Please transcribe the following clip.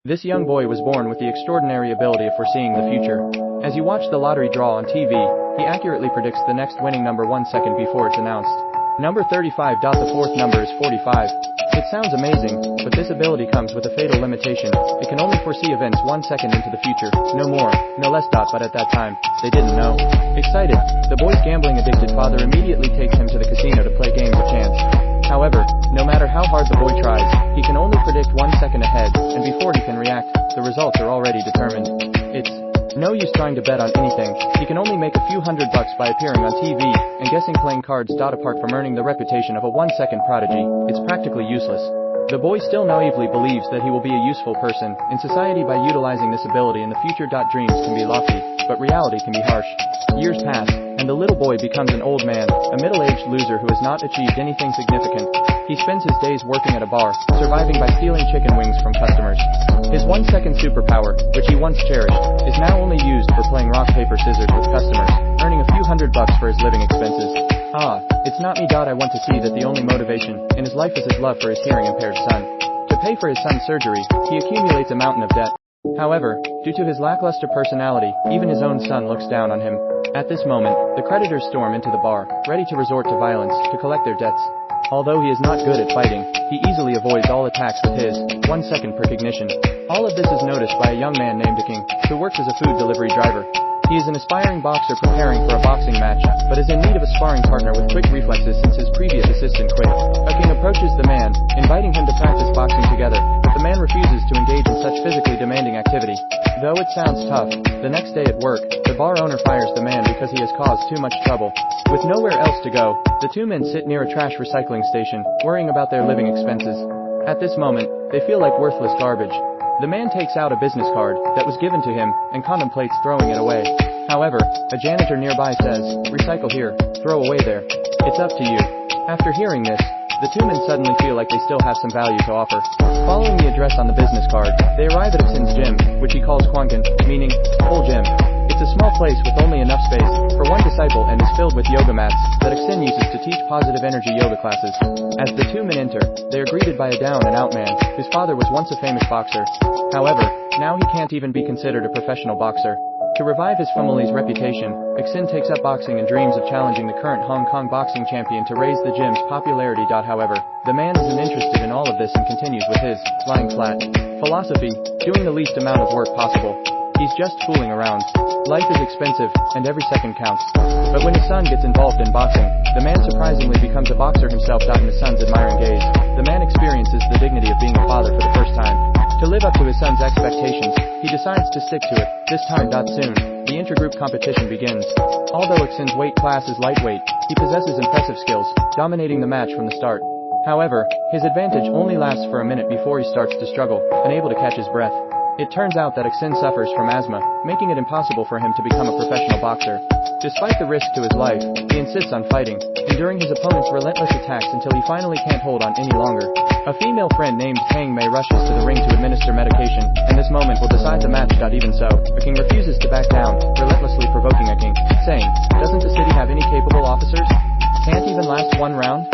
This young boy was born with the extraordinary ability of foreseeing the future. As you watch the lottery draw on TV, he accurately predicts the next winning number 1 second before it's announced. Number 35. The fourth number is 45. It sounds amazing, but this ability comes with a fatal limitation. It can only foresee events 1 second into the future, no more, no less. But at that time, they didn't know. Excited, the boy's gambling-addicted father immediately takes him to the casino to play games of chance. However, no matter how hard the boy tries, he can only predict 1 second ahead, and before he can react, the results are already determined. It's no use trying to bet on anything. He can only make a few $100 by appearing on TV and guessing playing cards. Apart from earning the reputation of a 1-second prodigy, it's practically useless. The boy still naively believes that he will be a useful person in society by utilizing this ability in the future. Dreams can be lofty, but reality can be harsh. Years pass, and the little boy becomes an old man, a middle-aged loser who has not achieved anything significant. He spends his days working at a bar, surviving by stealing chicken wings from customers. His 1-second superpower, which he once cherished, is now only used for playing rock, paper, scissors with customers, earning a few $100 for his living expenses. It's not me. I want to see that the only motivation in his life is his love for his hearing-impaired son. To pay for his son's surgery, he accumulates a mountain of debt. However, due to his lackluster personality, even his own son looks down on him. At this moment, the creditors storm into the bar, ready to resort to violence to collect their debts. Although he is not good at fighting, he easily avoids all attacks with his 1-second recognition. All of this is noticed by a young man named King, who works as a food delivery driver. He is an aspiring boxer preparing for a boxing match, but is in need of a sparring partner with quick reflexes since his previous assistant quit. King approaches the man, inviting him to practice boxing together, but the man refuses to engage in such physically demanding activity. Though it sounds tough, the next day at work, the bar owner fires the man because he has caused too much trouble. With nowhere else to go, the two men sit near a trash recycling station, worrying about their living expenses. At this moment, they feel like worthless garbage. The man takes out a business card that was given to him and contemplates throwing it away. However, a janitor nearby says, "Recycle here, throw away there. It's up to you." After hearing this, the two men suddenly feel like they still have some value to offer. Following the address on the business card, they arrive at Sin's gym, which he calls Kwangan, meaning whole gym. It's a small place with only enough space for one disciple and is filled with yoga mats that Xin uses to teach positive energy yoga classes. As the two men enter, they are greeted by a down-and-out man, whose father was once a famous boxer. However, now he can't even be considered a professional boxer. To revive his family's reputation, Xin takes up boxing and dreams of challenging the current Hong Kong boxing champion to raise the gym's popularity. However, the man isn't interested in all of this and continues with his lying flat philosophy, doing the least amount of work possible. He's just fooling around. Life is expensive, and every second counts. But when his son gets involved in boxing, the man surprisingly becomes a boxer himself. In his son's admiring gaze, the man experiences the dignity of being a father for the first time. To live up to his son's expectations, he decides to stick to it. This time. Soon, the intergroup competition begins. Although Xin's weight class is lightweight, he possesses impressive skills, dominating the match from the start. However, his advantage only lasts for a minute before he starts to struggle, unable to catch his breath. It turns out that Xin suffers from asthma, making it impossible for him to become a professional boxer. Despite the risk to his life, he insists on fighting, enduring his opponent's relentless attacks until he finally can't hold on any longer. A female friend named Tang Mei rushes to the ring to administer medication, and this moment will decide the match. Even so, the king refuses to back down, relentlessly provoking King, saying, "Doesn't the city have any capable officers? Can't even last one round?"